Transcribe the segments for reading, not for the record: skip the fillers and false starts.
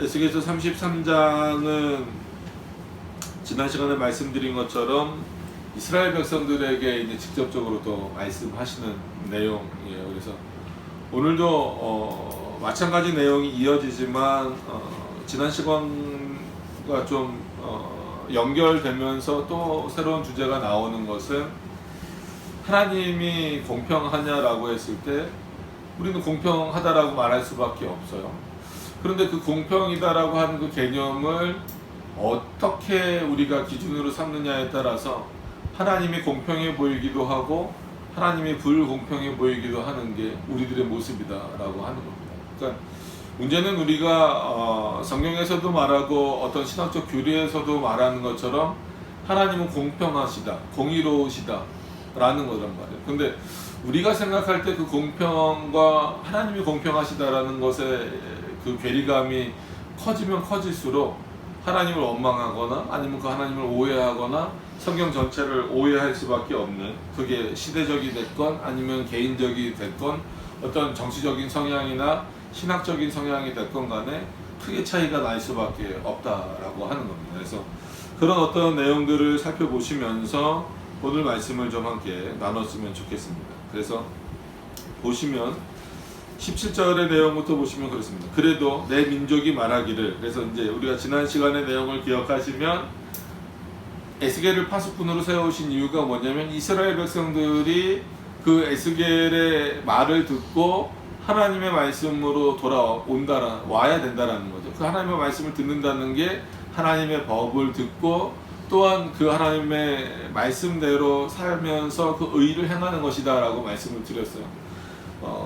에스겔서 33장은 지난 시간에 말씀드린 것처럼 이스라엘 백성들에게 이제 직접적으로 또 말씀하시는 내용이에요. 그래서 오늘도 마찬가지 내용이 이어지지만 지난 시간과 좀 연결되면서 또 새로운 주제가 나오는 것은 하나님이 공평하냐라고 했을 때 우리는 공평하다라고 말할 수밖에 없어요. 그런데 그 공평이다라고 하는 그 개념을 어떻게 우리가 기준으로 삼느냐에 따라서 하나님이 공평해 보이기도 하고 하나님이 불공평해 보이기도 하는 게 우리들의 모습이다라고 하는 겁니다. 그러니까 문제는 우리가 성경에서도 말하고 어떤 신학적 교리에서도 말하는 것처럼 하나님은 공평하시다, 공의로우시다 라는 거란 말이에요. 근데 우리가 생각할 때 그 공평과 하나님이 공평하시다라는 것에 그 괴리감이 커지면 커질수록 하나님을 원망하거나 아니면 그 하나님을 오해하거나 성경 전체를 오해할 수밖에 없는, 그게 시대적이 됐건 아니면 개인적이 됐건 어떤 정치적인 성향이나 신학적인 성향이 됐건 간에 크게 차이가 날 수밖에 없다라고 하는 겁니다. 그래서 그런 어떤 내용들을 살펴보시면서 오늘 말씀을 좀 함께 나눴으면 좋겠습니다. 그래서 보시면 17절의 내용부터 보시면 그렇습니다. 그래도 내 민족이 말하기를, 그래서 이제 우리가 지난 시간의 내용을 기억하시면 에스겔을 파수꾼으로 세우신 이유가 뭐냐면 이스라엘 백성들이 그 에스겔의 말을 듣고 하나님의 말씀으로 와야 된다라는 거죠. 그 하나님의 말씀을 듣는다는 게 하나님의 법을 듣고 또한 그 하나님의 말씀대로 살면서 그 의를 행하는 것이다 라고 말씀을 드렸어요.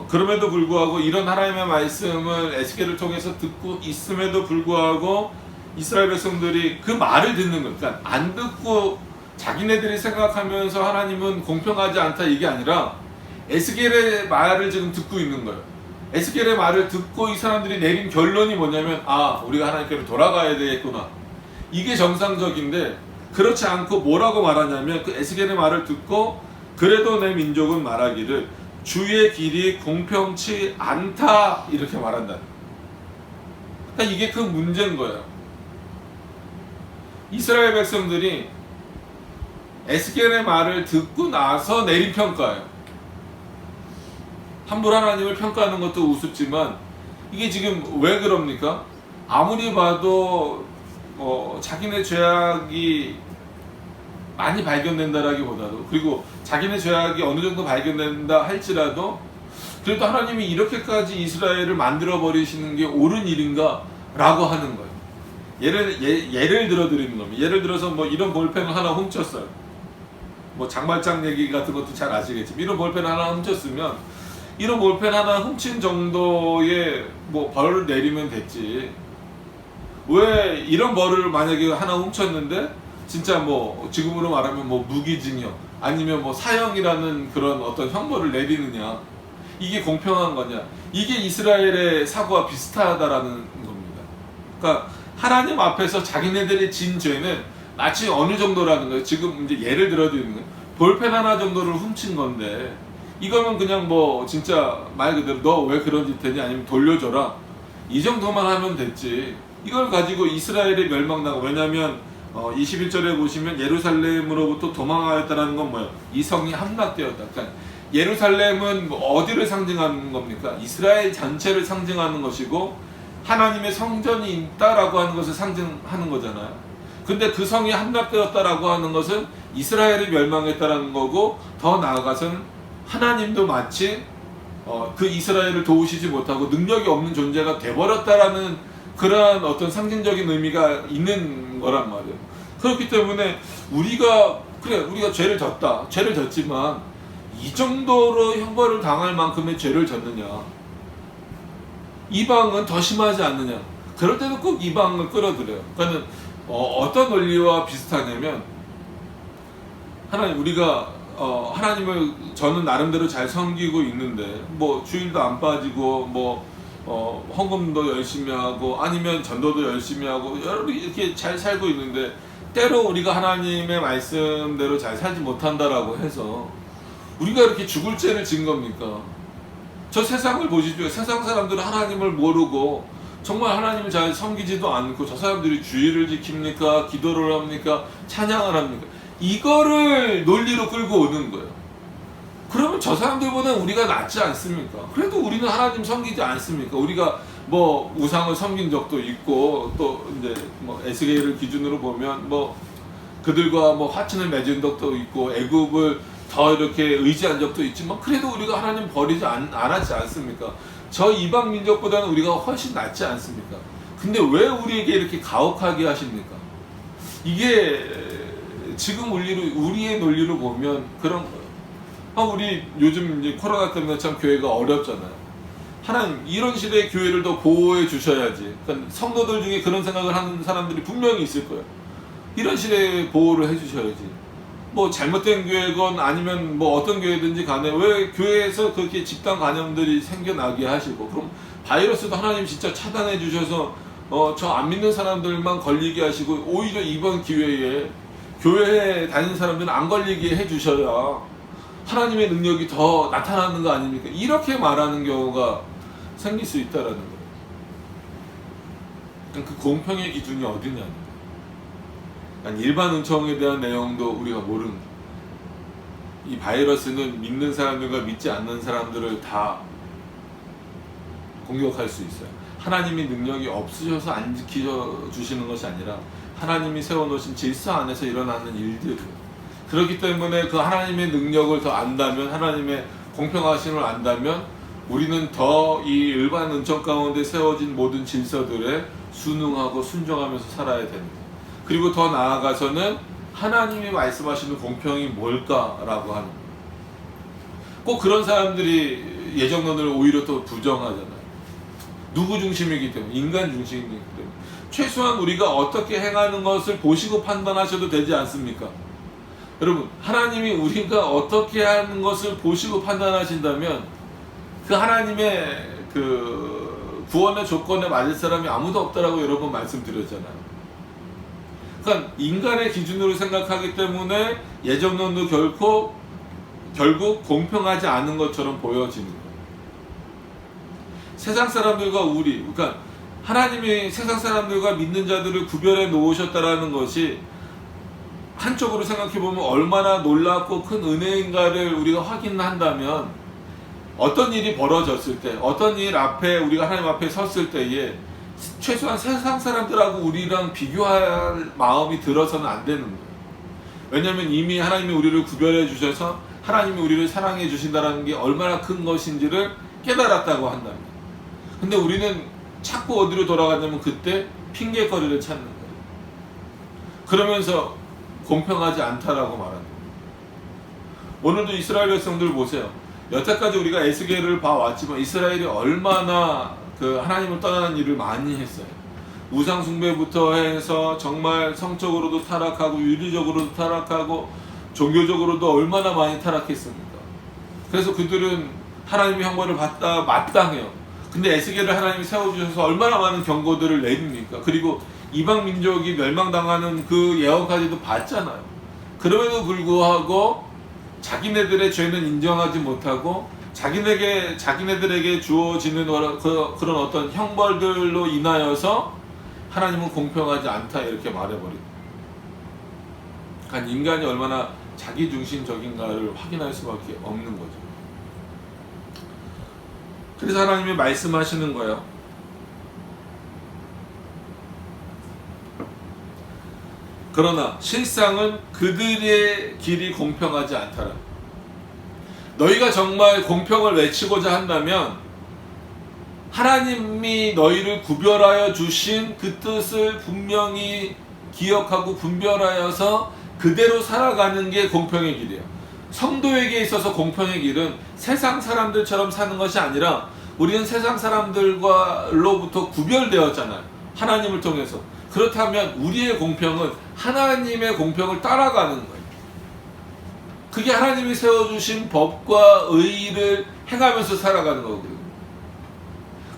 그럼에도 불구하고 이런 하나님의 말씀을 에스겔을 통해서 듣고 있음에도 불구하고 이스라엘 백성들이 그 말을 듣는 것, 그러니까 안 듣고 자기네들이 생각하면서 하나님은 공평하지 않다 이게 아니라 에스겔의 말을 지금 듣고 있는 거예요. 에스겔의 말을 듣고 이 사람들이 내린 결론이 뭐냐면 우리가 하나님께로 돌아가야 되겠구나, 이게 정상적인데 그렇지 않고 뭐라고 말하냐면 그 에스겔의 말을 듣고 그래도 내 민족은 말하기를 주의 길이 공평치 않다 이렇게 말한다. 그러니까 이게 그 문제인 거예요. 이스라엘 백성들이 에스겔의 말을 듣고 나서 내린 평가예요. 함부로 하나님을 평가하는 것도 우습지만 이게 지금 왜 그럽니까? 아무리 봐도 자기네 죄악이 많이 발견된다라기보다도, 그리고 자기네 죄악이 어느 정도 발견된다 할지라도 그래도 하나님이 이렇게까지 이스라엘을 만들어 버리시는 게 옳은 일인가 라고 하는 거예요. 예를 들어 드리는 겁니다. 예를 들어서 뭐 이런 볼펜을 하나 훔쳤어요. 뭐 장발장 얘기 같은 것도 잘 아시겠지만 이런 볼펜 하나 훔쳤으면 이런 볼펜 하나 훔친 정도의 뭐 벌을 내리면 됐지, 왜 이런 벌을 만약에 하나 훔쳤는데 진짜 뭐 지금으로 말하면 뭐 무기징역 아니면 뭐 사형이라는 그런 어떤 형벌을 내리느냐, 이게 공평한 거냐? 이게 이스라엘의 사고와 비슷하다라는 겁니다. 그러니까 하나님 앞에서 자기네들이 진 죄는 마치 어느 정도라는 거예요. 지금 이제 예를 들어드리는 거예요. 볼펜 하나 정도를 훔친 건데 이거면 그냥 뭐 진짜 말 그대로 너 왜 그런 짓 했냐 아니면 돌려줘라 이 정도만 하면 됐지, 이걸 가지고 이스라엘이 멸망당하고, 왜냐하면 21절에 보시면 예루살렘으로부터 도망하였다는 건 뭐예요? 이 성이 함락되었다. 그러니까 예루살렘은 어디를 상징하는 겁니까? 이스라엘 전체를 상징하는 것이고 하나님의 성전이 있다라고 하는 것을 상징하는 거잖아요. 근데 그 성이 함락되었다라고 하는 것은 이스라엘이 멸망했다라는 거고, 더 나아가서는 하나님도 마치 그 이스라엘을 도우시지 못하고 능력이 없는 존재가 돼버렸다라는 그러한 어떤 상징적인 의미가 있는 거란 말이에요. 그렇기 때문에 우리가 죄를 졌지만 이 정도로 형벌을 당할 만큼의 죄를 졌느냐, 이방은 더 심하지 않느냐, 그럴 때도 꼭 이방을 끌어들여요. 그러니까 어떤 논리와 비슷하냐면, 하나님을 저는 나름대로 잘 섬기고 있는데 뭐 주일도 안 빠지고 뭐 헌금도 열심히 하고 아니면 전도도 열심히 하고 이렇게 잘 살고 있는데 때로 우리가 하나님의 말씀대로 잘 살지 못한다라고 해서 우리가 이렇게 죽을 죄를 지은 겁니까? 저 세상을 보시죠. 세상 사람들은 하나님을 모르고 정말 하나님을 잘 섬기지도 않고 저 사람들이 주의를 지킵니까? 기도를 합니까? 찬양을 합니까? 이거를 논리로 끌고 오는 거예요. 그러면 저 사람들보다 우리가 낫지 않습니까? 그래도 우리는 하나님 섬기지 않습니까? 우리가 뭐 우상을 섬긴 적도 있고 또 이제 뭐 에스겔을 기준으로 보면 뭐 그들과 뭐 화친을 맺은 적도 있고 애굽을 더 이렇게 의지한 적도 있지만 그래도 우리가 하나님 버리지 않았지 않습니까? 저 이방 민족보다는 우리가 훨씬 낫지 않습니까? 근데 왜 우리에게 이렇게 가혹하게 하십니까? 이게 지금 우리의 논리로 보면 그런 거예요. 우리 요즘 이제 코로나 때문에 참 교회가 어렵잖아요. 하나님 이런 시대에 교회를 더 보호해 주셔야지. 그러니까 성도들 중에 그런 생각을 하는 사람들이 분명히 있을 거예요. 이런 시대에 보호를 해 주셔야지. 뭐 잘못된 교회건 아니면 뭐 어떤 교회든지 간에 왜 교회에서 그렇게 집단 감염들이 생겨나게 하시고, 그럼 바이러스도 하나님 진짜 차단해 주셔서 저 안 믿는 사람들만 걸리게 하시고 오히려 이번 기회에 교회에 다니는 사람들은 안 걸리게 해 주셔야 하나님의 능력이 더 나타나는 거 아닙니까? 이렇게 말하는 경우가 생길 수 있다라는 거예요. 그 공평의 기준이 어디냐? 일반 은총에 대한 내용도 우리가 모르는 거예요. 이 바이러스는 믿는 사람들과 믿지 않는 사람들을 다 공격할 수 있어요. 하나님이 능력이 없으셔서 안 지켜주시는 것이 아니라 하나님이 세워놓으신 질서 안에서 일어나는 일들이에요. 그렇기 때문에 그 하나님의 능력을 더 안다면, 하나님의 공평하심을 안다면 우리는 더 이 일반 은총 가운데 세워진 모든 질서들에 순응하고 순종하면서 살아야 됩니다. 그리고 더 나아가서는 하나님이 말씀하시는 공평이 뭘까라고 하는 거예요. 꼭 그런 사람들이 예정론을 오히려 또 부정하잖아요. 누구 중심이기 때문에, 인간 중심이기 때문에. 최소한 우리가 어떻게 행하는 것을 보시고 판단하셔도 되지 않습니까? 여러분, 하나님이 우리가 어떻게 하는 것을 보시고 판단하신다면 그 하나님의 그 구원의 조건에 맞을 사람이 아무도 없다라고 여러 번 말씀드렸잖아요. 그러니까 인간의 기준으로 생각하기 때문에 예정론도 결국 공평하지 않은 것처럼 보여지는 거예요. 세상 사람들과 그러니까 하나님이 세상 사람들과 믿는 자들을 구별해 놓으셨다라는 것이 한쪽으로 생각해보면 얼마나 놀랍고 큰 은혜인가를 우리가 확인한다면, 어떤 일이 벌어졌을 때, 어떤 일 앞에 우리가 하나님 앞에 섰을 때에 최소한 세상 사람들하고 우리랑 비교할 마음이 들어서는 안 되는 거예요. 왜냐하면 이미 하나님이 우리를 구별해 주셔서 하나님이 우리를 사랑해 주신다는 게 얼마나 큰 것인지를 깨달았다고 한답니다. 근데 우리는 자꾸 어디로 돌아가냐면 그때 핑계거리를 찾는 거예요. 그러면서 공평하지 않다라고 말합니다. 오늘도 이스라엘 백성들 보세요. 여태까지 우리가 에스겔을 봐왔지만 이스라엘이 얼마나 그 하나님을 떠나는 일을 많이 했어요. 우상 숭배부터 해서 정말 성적으로도 타락하고 윤리적으로도 타락하고 종교적으로도 얼마나 많이 타락했습니까? 그래서 그들은 하나님의 형벌을 받다 마땅해요. 근데 에스겔을 하나님이 세워주셔서 얼마나 많은 경고들을 내립니까? 그리고 이방 민족이 멸망당하는 그 예언까지도 봤잖아요. 그럼에도 불구하고 자기네들의 죄는 인정하지 못하고 자기네들에게 주어지는 그런 어떤 형벌들로 인하여서 하나님은 공평하지 않다 이렇게 말해버립니다. 그러니까 인간이 얼마나 자기중심적인가를 확인할 수밖에 없는 거죠. 그래서 하나님이 말씀하시는 거예요. 그러나 실상은 그들의 길이 공평하지 않더라. 너희가 정말 공평을 외치고자 한다면 하나님이 너희를 구별하여 주신 그 뜻을 분명히 기억하고 분별하여서 그대로 살아가는 게 공평의 길이에요. 성도에게 있어서 공평의 길은 세상 사람들처럼 사는 것이 아니라 우리는 세상 사람들로부터 구별되었잖아요. 하나님을 통해서. 그렇다면 우리의 공평은 하나님의 공평을 따라가는 거예요. 그게 하나님이 세워주신 법과 의를 행하면서 살아가는 거거든요.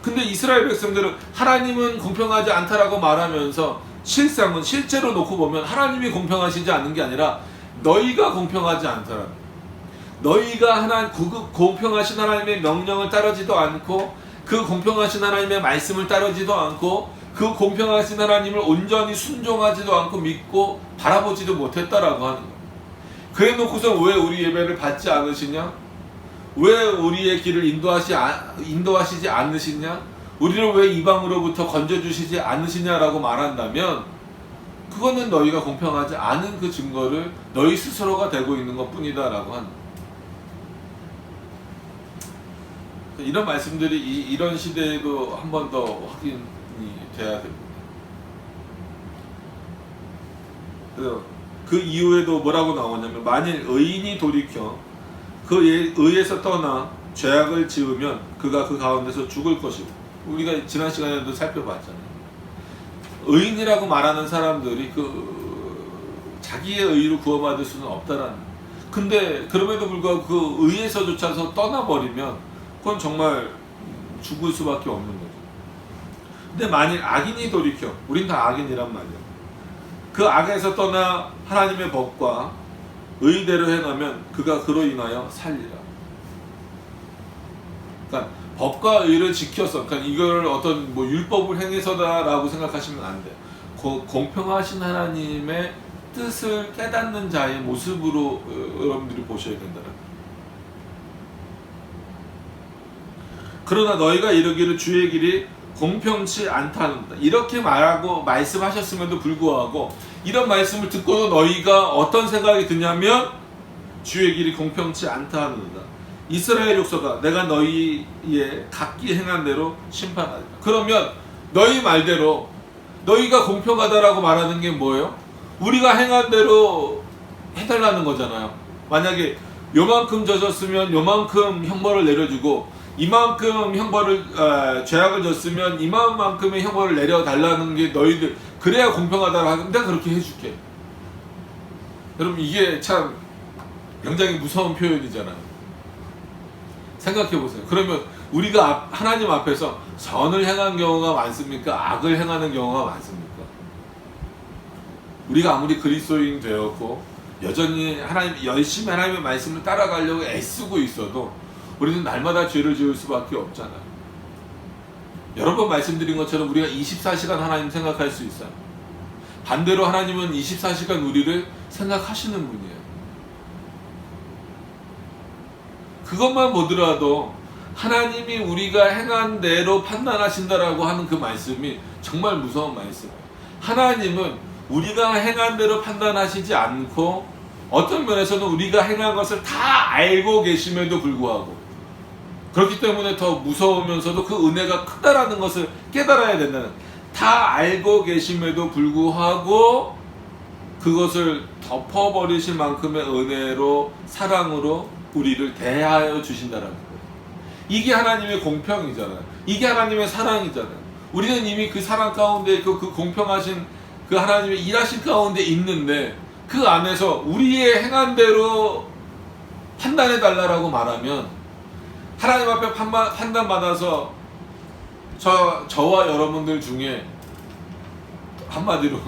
근데 이스라엘 백성들은 하나님은 공평하지 않다라고 말하면서 실상은 실제로 놓고 보면 하나님이 공평하시지 않는 게 아니라 너희가 공평하지 않더라. 너희가 공평하신 하나님의 명령을 따르지도 않고 그 공평하신 하나님의 말씀을 따르지도 않고 그 공평하신 하나님을 온전히 순종하지도 않고 믿고 바라보지도 못했다라고 하는 거예요. 그래 놓고서 왜 우리 예배를 받지 않으시냐? 왜 우리의 길을 인도하시지 않으시냐? 우리를 왜 이방으로부터 건져주시지 않으시냐라고 말한다면 그거는 너희가 공평하지 않은 그 증거를 너희 스스로가 되고 있는 것 뿐이다라고 하는 거예요. 이런 말씀들이 이런 시대에도 한 번 더 확인이 돼야 됩니다. 그래서 그 이후에도 뭐라고 나오냐면 만일 의인이 돌이켜 그 의에서 떠나 죄악을 지으면 그가 그 가운데서 죽을 것이고, 우리가 지난 시간에도 살펴봤잖아요. 의인이라고 말하는 사람들이 자기의 의로 구원받을 수는 없다라는. 근데 그럼에도 불구하고 그 의에서조차서 떠나버리면 그건 정말 죽을 수밖에 없는 거죠. 근데 만일 악인이 돌이켜, 우린 다 악인이란 말이야. 그 악에서 떠나 하나님의 법과 의대로 행하면 그가 그로 인하여 살리라. 그러니까 법과 의를 지켜서, 그러니까 이걸 어떤 율법을 행해서다라고 생각하시면 안 돼요. 공평하신 하나님의 뜻을 깨닫는 자의 모습으로 여러분들이 보셔야 된다는. 그러나 너희가 이르기를 주의 길이 공평치 않다는다. 이렇게 말씀하셨음에도 불구하고 이런 말씀을 듣고도 너희가 어떤 생각이 드냐면 주의 길이 공평치 않다는다. 이스라엘 족속아, 내가 너희의 각기 행한 대로 심판하리라. 그러면 너희 말대로 너희가 공평하다라고 말하는 게 뭐예요? 우리가 행한 대로 해달라는 거잖아요. 만약에 요만큼 져졌으면 요만큼 형벌을 내려주고, 이만큼 죄악을 졌으면 이만큼의 형벌을 내려달라는 게 너희들, 그래야 공평하다고 하면 내가 그렇게 해줄게. 여러분, 이게 참 굉장히 무서운 표현이잖아요. 생각해보세요. 그러면 우리가 하나님 앞에서 선을 행한 경우가 많습니까? 악을 행하는 경우가 많습니까? 우리가 아무리 그리스도인 되었고 여전히 열심히 하나님의 말씀을 따라가려고 애쓰고 있어도 우리는 날마다 죄를 지을 수밖에 없잖아요. 여러 번 말씀드린 것처럼 우리가 24시간 하나님 생각할 수 있어요. 반대로 하나님은 24시간 우리를 생각하시는 분이에요. 그것만 보더라도 하나님이 우리가 행한 대로 판단하신다라고 하는 그 말씀이 정말 무서운 말씀이에요. 하나님은 우리가 행한 대로 판단하시지 않고 어떤 면에서는 우리가 행한 것을 다 알고 계심에도 불구하고, 그렇기 때문에 더 무서우면서도 그 은혜가 크다라는 것을 깨달아야 된다는, 다 알고 계심에도 불구하고 그것을 덮어버리실 만큼의 은혜로, 사랑으로 우리를 대하여 주신다라는 거예요. 이게 하나님의 공평이잖아요. 이게 하나님의 사랑이잖아요. 우리는 이미 그 사랑 가운데 그 공평하신 그 하나님의 일하신 가운데 있는데, 그 안에서 우리의 행한 대로 판단해 달라라고 말하면 하나님 앞에 판단받아서 저와 여러분들 중에 한마디로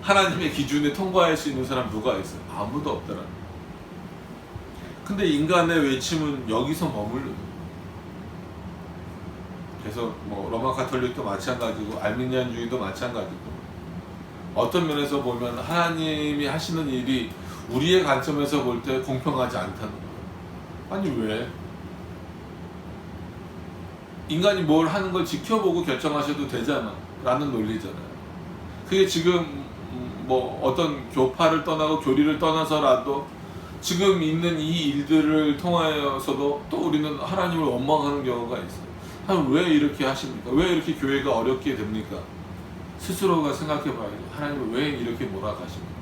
하나님의 기준에 통과할 수 있는 사람 누가 있어요? 아무도 없더라. 근데 인간의 외침은 여기서 머무르는. 그래서 로마 가톨릭도 마찬가지고 알미니안주의도 마찬가지고, 어떤 면에서 보면 하나님이 하시는 일이 우리의 관점에서 볼 때 공평하지 않다는 거예요. 아니 왜? 인간이 뭘 하는 걸 지켜보고 결정하셔도 되잖아 라는 논리잖아요. 그게 지금 어떤 교파를 떠나고 교리를 떠나서라도 지금 있는 이 일들을 통하여서도 또 우리는 하나님을 원망하는 경우가 있어요. 하나님 왜 이렇게 하십니까? 왜 이렇게 교회가 어렵게 됩니까? 스스로가 생각해 봐야죠. 하나님은 왜 이렇게 몰아가십니까?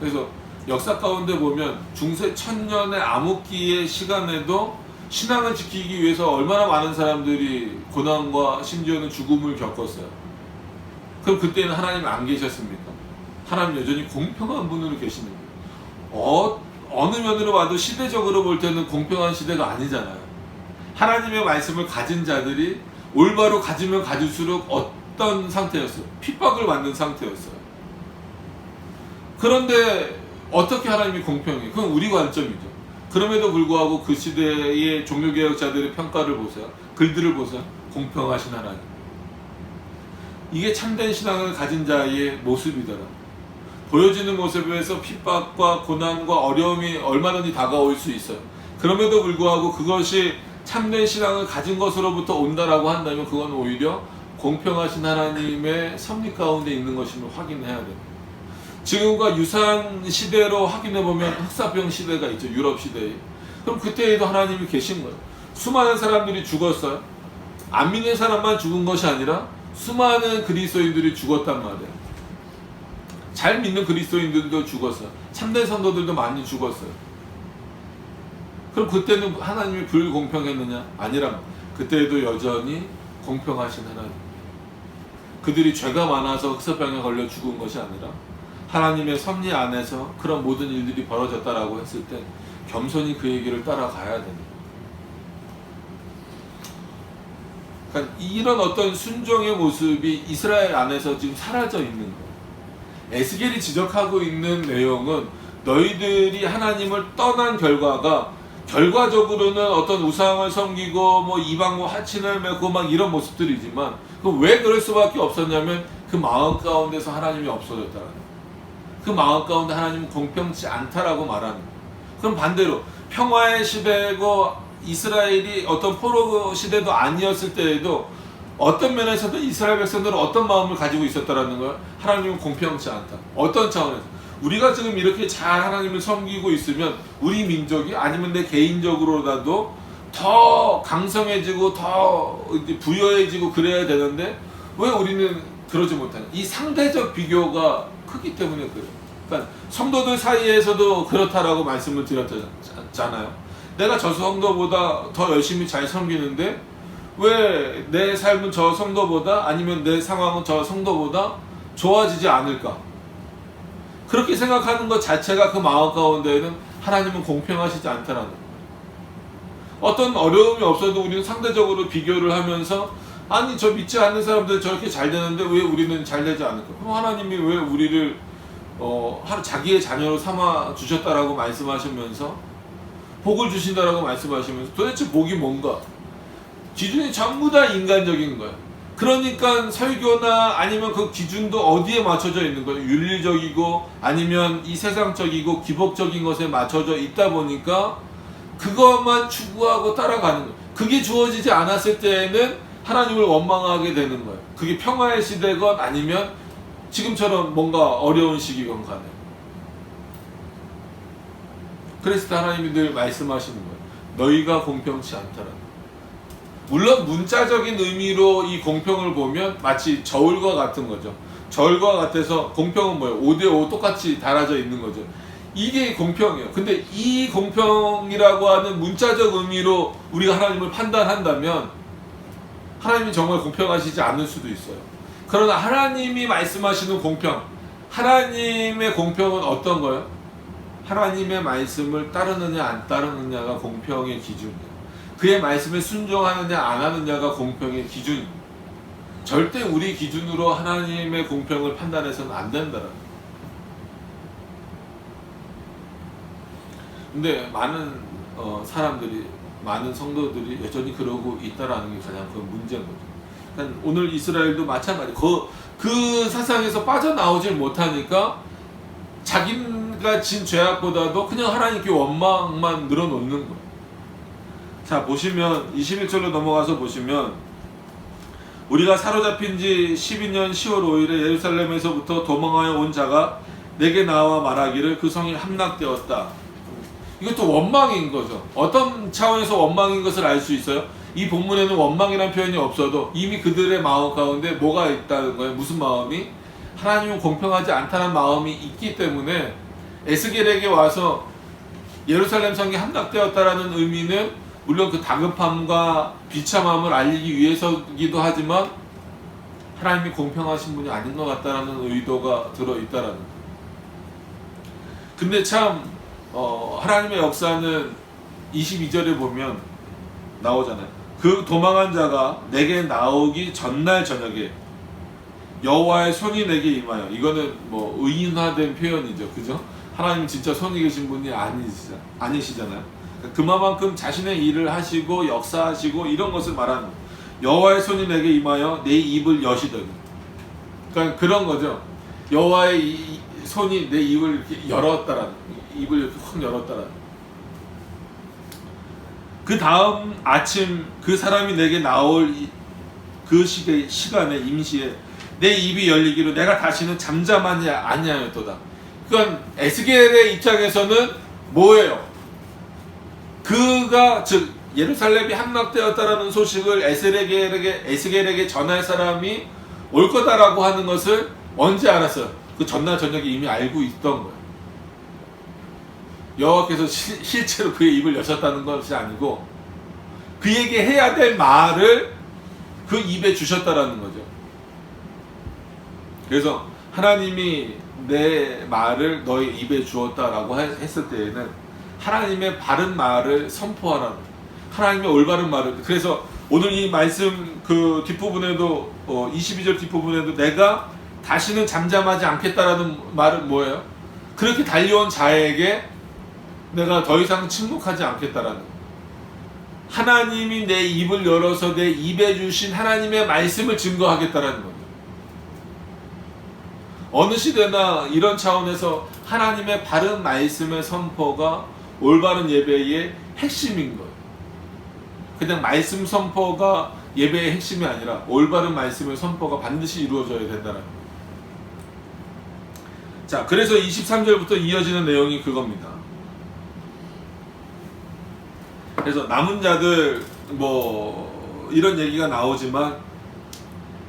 그래서 역사 가운데 보면 중세 천년의 암흑기의 시간에도 신앙을 지키기 위해서 얼마나 많은 사람들이 고난과 심지어는 죽음을 겪었어요. 그럼 그때는 하나님 안 계셨습니까? 하나님 여전히 공평한 분으로 계시는 거예요. 어느 면으로 봐도 시대적으로 볼 때는 공평한 시대가 아니잖아요. 하나님의 말씀을 가진 자들이 올바로 가지면 가질수록 어떤 상태였어요? 핍박을 받는 상태였어요. 그런데 어떻게 하나님이 공평해요? 그건 우리 관점이죠. 그럼에도 불구하고 그 시대의 종교개혁자들의 평가를 보세요. 글들을 보세요. 공평하신 하나님. 이게 참된 신앙을 가진 자의 모습이더라. 보여지는 모습에서 핍박과 고난과 어려움이 얼마든지 다가올 수 있어요. 그럼에도 불구하고 그것이 참된 신앙을 가진 것으로부터 온다라고 한다면 그건 오히려 공평하신 하나님의 섭리 가운데 있는 것임을 확인해야 됩니다. 지금과 유사한 시대로 확인해보면 흑사병 시대가 있죠. 유럽 시대에. 그럼 그때에도 하나님이 계신 거예요. 수많은 사람들이 죽었어요. 안 믿는 사람만 죽은 것이 아니라 수많은 그리스도인들이 죽었단 말이에요. 잘 믿는 그리스도인들도 죽었어요. 참된 성도들도 많이 죽었어요. 그럼 그때는 하나님이 불공평했느냐? 아니라 그때에도 여전히 공평하신 하나님. 그들이 죄가 많아서 흑사병에 걸려 죽은 것이 아니라 하나님의 섭리 안에서 그런 모든 일들이 벌어졌다라고 했을 때 겸손히 그 얘기를 따라가야 됩니다. 그러니까 이런 어떤 순종의 모습이 이스라엘 안에서 지금 사라져 있는 거예요. 에스겔이 지적하고 있는 내용은 너희들이 하나님을 떠난 결과가 결과적으로는 어떤 우상을 섬기고 뭐 이방과 하친을 맺고 막 이런 모습들이지만 왜 그럴 수밖에 없었냐면 그 마음 가운데서 하나님이 없어졌다는 거예요. 그 마음 가운데 하나님은 공평치 않다라고 말하는 거예요. 그럼 반대로 평화의 시대고 이스라엘이 어떤 포로 시대도 아니었을 때에도 어떤 면에서도 이스라엘 백성들은 어떤 마음을 가지고 있었다라는 거예요. 하나님은 공평치 않다. 어떤 차원에서 우리가 지금 이렇게 잘 하나님을 섬기고 있으면 우리 민족이 아니면 내 개인적으로라도 더 강성해지고 더 부여해지고 그래야 되는데 왜 우리는 그러지 못하냐. 이 상대적 비교가 크기 때문에 그래요. 그러니까 성도들 사이에서도 그렇다라고 말씀을 드렸잖아요. 내가 저 성도보다 더 열심히 잘 섬기는데 왜 내 삶은 저 성도보다 아니면 내 상황은 저 성도보다 좋아지지 않을까? 그렇게 생각하는 것 자체가 그 마음 가운데에는 하나님은 공평하시지 않다라는 거예요. 어떤 어려움이 없어도 우리는 상대적으로 비교를 하면서 아니 저 믿지 않는 사람들 저렇게 잘 되는데 왜 우리는 잘 되지 않을까? 그럼 하나님이 왜 우리를 자기의 자녀로 삼아 주셨다라고 말씀하시면서 복을 주신다라고 말씀하시면서 도대체 복이 뭔가? 기준이 전부 다 인간적인 거예요. 그러니까 설교나 아니면 그 기준도 어디에 맞춰져 있는 거예요? 윤리적이고 아니면 이 세상적이고 기복적인 것에 맞춰져 있다 보니까 그것만 추구하고 따라가는 거예요. 그게 주어지지 않았을 때에는 하나님을 원망하게 되는 거예요. 그게 평화의 시대건 아니면 지금처럼 뭔가 어려운 시기건 간에. 그래서 하나님이 늘 말씀하시는 거예요. 너희가 공평치 않다라는. 물론 문자적인 의미로 이 공평을 보면 마치 저울과 같은 거죠. 저울과 같아서 공평은 뭐예요? 5대5 똑같이 달아져 있는 거죠. 이게 공평이에요. 근데 이 공평이라고 하는 문자적 의미로 우리가 하나님을 판단한다면 하나님이 정말 공평하시지 않을 수도 있어요. 그러나 하나님이 말씀하시는 공평, 하나님의 공평은 어떤 거예요? 하나님의 말씀을 따르느냐 안 따르느냐가 공평의 기준이에요. 그의 말씀에 순종하느냐 안 하느냐가 공평의 기준입니다. 절대 우리 기준으로 하나님의 공평을 판단해서는 안 된다라는 거예요. 근데 많은 사람들이, 많은 성도들이 여전히 그러고 있다라는 게 가장 큰 문제인 거죠. 그러니까 오늘 이스라엘도 마찬가지. 그 사상에서 빠져나오질 못하니까 자기가 진 죄악보다도 그냥 하나님께 원망만 늘어놓는 거예요. 자, 보시면 21절로 넘어가서 보시면 우리가 사로잡힌 지 12년 10월 5일에 예루살렘에서부터 도망하여 온 자가 내게 나와 말하기를 그 성이 함락되었다. 이것도 원망인 거죠. 어떤 차원에서 원망인 것을 알 수 있어요? 이 본문에는 원망이라는 표현이 없어도 이미 그들의 마음 가운데 뭐가 있다는 거예요? 무슨 마음이? 하나님은 공평하지 않다는 마음이 있기 때문에 에스겔에게 와서 예루살렘 성이 함락되었다라는 의미는 물론 그 다급함과 비참함을 알리기 위해서이기도 하지만 하나님이 공평하신 분이 아닌 것 같다라는 의도가 들어있다라는 거예요. 근데 참 하나님의 역사는 22절에 보면 나오잖아요. 그 도망한 자가 내게 나오기 전날 저녁에 여호와의 손이 내게 임하여. 이거는 뭐 의인화된 표현이죠, 그죠? 하나님 진짜 손이 계신 분이 아니시잖아요. 그만큼 자신의 일을 하시고 역사하시고 이런 것을 말하는 거예요. 여호와의 손이 내게 임하여 내 입을 여시더니. 그러니까 그런 거죠. 여호와의 손이 내 입을 이렇게 열었다라는, 입을 이렇게 확 열었다라는. 그 다음 아침 그 사람이 내게 나올 그 시간에 임시에 내 입이 열리기로 내가 다시는 잠잠하지 아니하였도다. 그러니까 에스겔의 입장에서는 뭐예요? 그가 즉 예루살렘이 함락되었다라는 소식을 에스겔에게 전할 사람이 올 거다라고 하는 것을 언제 알았어요? 그 전날 저녁에 이미 알고 있던 거예요. 여호와께서 실제로 그의 입을 여셨다는 것이 아니고 그에게 해야 될 말을 그 입에 주셨다라는 거죠. 그래서 하나님이 내 말을 너의 입에 주었다라고 했을 때에는 하나님의 바른 말을 선포하라는, 하나님의 올바른 말을. 그래서 오늘 이 말씀 그 뒷부분에도 22절 뒷부분에도 내가 다시는 잠잠하지 않겠다라는 말은 뭐예요? 그렇게 달려온 자에게 내가 더 이상 침묵하지 않겠다라는, 하나님이 내 입을 열어서 내 입에 주신 하나님의 말씀을 증거하겠다라는 거예요. 어느 시대나 이런 차원에서 하나님의 바른 말씀의 선포가 올바른 예배의 핵심인 거예요. 그냥 말씀 선포가 예배의 핵심이 아니라 올바른 말씀의 선포가 반드시 이루어져야 된다는 거예요. 자, 그래서 23절부터 이어지는 내용이 그겁니다. 그래서 남은 자들 뭐 이런 얘기가 나오지만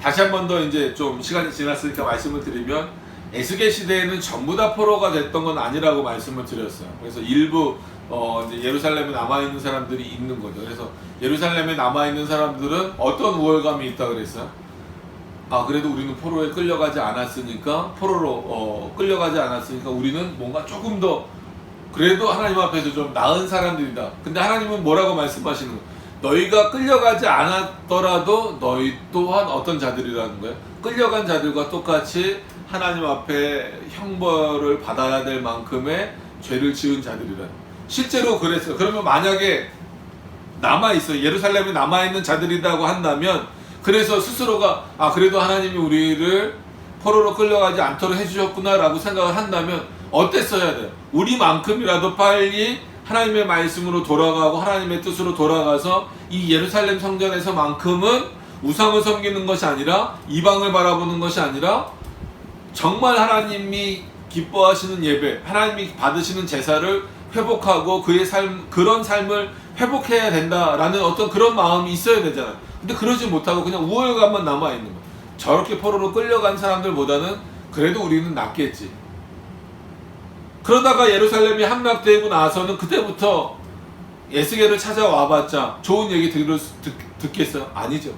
다시 한 번 더 이제 좀 시간이 지났으니까 말씀을 드리면 에스겔 시대에는 전부 다 포로가 됐던 건 아니라고 말씀을 드렸어요. 그래서 일부 이제 예루살렘에 남아 있는 사람들이 있는 거죠. 그래서 예루살렘에 남아 있는 사람들은 어떤 우월감이 있다 그랬어요? 아, 그래도 우리는 포로에 끌려가지 않았으니까, 포로로 끌려가지 않았으니까 우리는 뭔가 조금 더 그래도 하나님 앞에서 좀 나은 사람들이다. 근데 하나님은 뭐라고 말씀하시는 거예요? 너희가 끌려가지 않았더라도 너희 또한 어떤 자들이라는 거예요? 끌려간 자들과 똑같이 하나님 앞에 형벌을 받아야 될 만큼의 죄를 지은 자들이라. 실제로 그랬어요. 그러면 만약에 남아있어요. 예루살렘에 남아있는 자들이라고 한다면, 그래서 스스로가 아, 그래도 하나님이 우리를 포로로 끌려가지 않도록 해주셨구나 라고 생각을 한다면 어땠어야 돼요? 우리만큼이라도 빨리 하나님의 말씀으로 돌아가고 하나님의 뜻으로 돌아가서 이 예루살렘 성전에서만큼은 우상을 섬기는 것이 아니라, 이방을 바라보는 것이 아니라 정말 하나님이 기뻐하시는 예배, 하나님이 받으시는 제사를 회복하고 그의 그런 삶을 회복해야 된다라는 어떤 그런 마음이 있어야 되잖아요. 근데 그러지 못하고 그냥 우월감만 남아있는 거예요. 저렇게 포로로 끌려간 사람들보다는 그래도 우리는 낫겠지. 그러다가 예루살렘이 함락되고 나서는 그때부터 에스겔을 찾아와봤자 좋은 얘기 듣겠어요? 아니죠.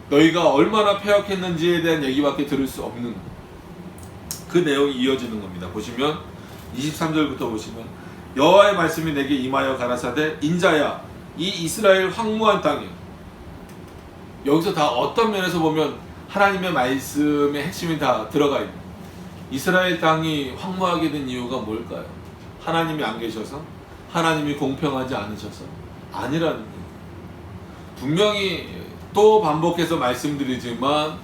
너희가 얼마나 패역했는지에 대한 얘기밖에 들을 수 없는 그 내용이 이어지는 겁니다. 보시면 23절부터 보시면 여호와의 말씀이 내게 임하여 가라사대 인자야 이 이스라엘 황무한 땅에, 여기서 다 어떤 면에서 보면 하나님의 말씀의 핵심이 다 들어가 있는, 이스라엘 땅이 황무하게 된 이유가 뭘까요? 하나님이 안 계셔서? 하나님이 공평하지 않으셔서? 아니라는 거예요. 분명히 또 반복해서 말씀드리지만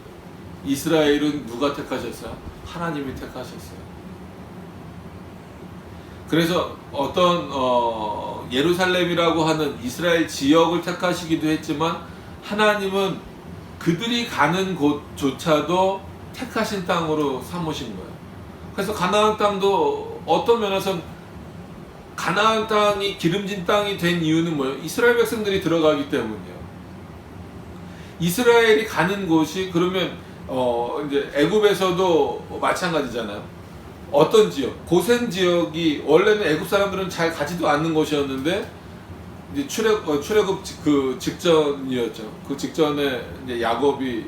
이스라엘은 누가 택하셨어요? 하나님이 택하셨어요. 그래서 어떤 예루살렘이라고 하는 이스라엘 지역을 택하시기도 했지만 하나님은 그들이 가는 곳조차도 택하신 땅으로 삼으신 거예요. 그래서 가나안 땅도 어떤 면에서는 가나안 땅이 기름진 땅이 된 이유는 뭐예요? 이스라엘 백성들이 들어가기 때문이에요. 이스라엘이 가는 곳이 그러면 이제 애굽에서도 마찬가지잖아요. 어떤 지역, 고센 지역이 원래는 애굽 사람들은 잘 가지도 않는 곳이었는데 이제 출애굽 그 직전이었죠. 그 직전에 이제 야곱이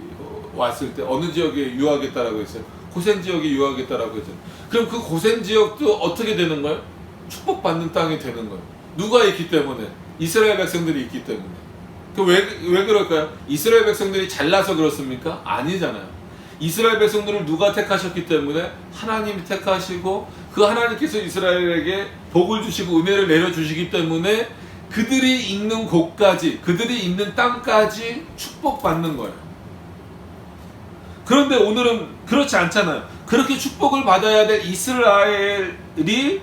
왔을 때 어느 지역에 유하겠다라고 했어요? 고센 지역에 유하겠다라고 했죠. 그럼 그 고센 지역도 어떻게 되는 거예요? 축복받는 땅이 되는 거예요. 누가 있기 때문에? 이스라엘 백성들이 있기 때문에. 왜 그럴까요? 이스라엘 백성들이 잘나서 그렇습니까? 아니잖아요. 이스라엘 백성들을 누가 택하셨기 때문에 하나님이 택하시고 그 하나님께서 이스라엘에게 복을 주시고 은혜를 내려주시기 때문에 그들이 있는 곳까지, 그들이 있는 땅까지 축복받는 거예요. 그런데 오늘은 그렇지 않잖아요. 그렇게 축복을 받아야 될 이스라엘이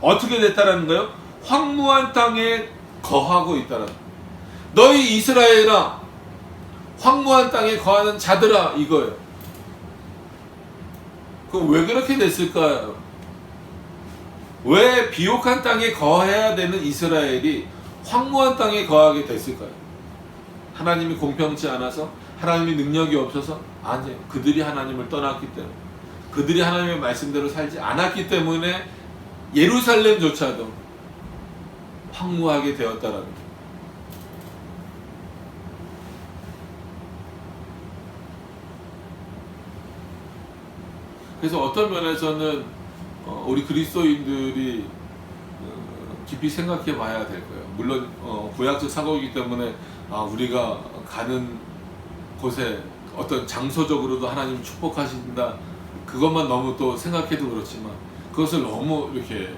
어떻게 됐다라는 거예요? 황무한 땅에 거하고 있다라는 거예요. 너희 이스라엘아, 황무한 땅에 거하는 자들아, 이거예요. 그럼 왜 그렇게 됐을까요? 왜 비옥한 땅에 거해야 되는 이스라엘이 황무한 땅에 거하게 됐을까요? 하나님이 공평치 않아서? 하나님이 능력이 없어서? 아니에요. 그들이 하나님을 떠났기 때문에, 그들이 하나님의 말씀대로 살지 않았기 때문에 예루살렘조차도 황무하게 되었다라는 거예요. 그래서 어떤 면에서는 우리 그리스도인들이 깊이 생각해 봐야 될 거예요. 물론 구약적 사고이기 때문에 우리가 가는 곳에 어떤 장소적으로도 하나님 축복하신다, 그것만 너무 또 생각해도 그렇지만 그것을 너무 이렇게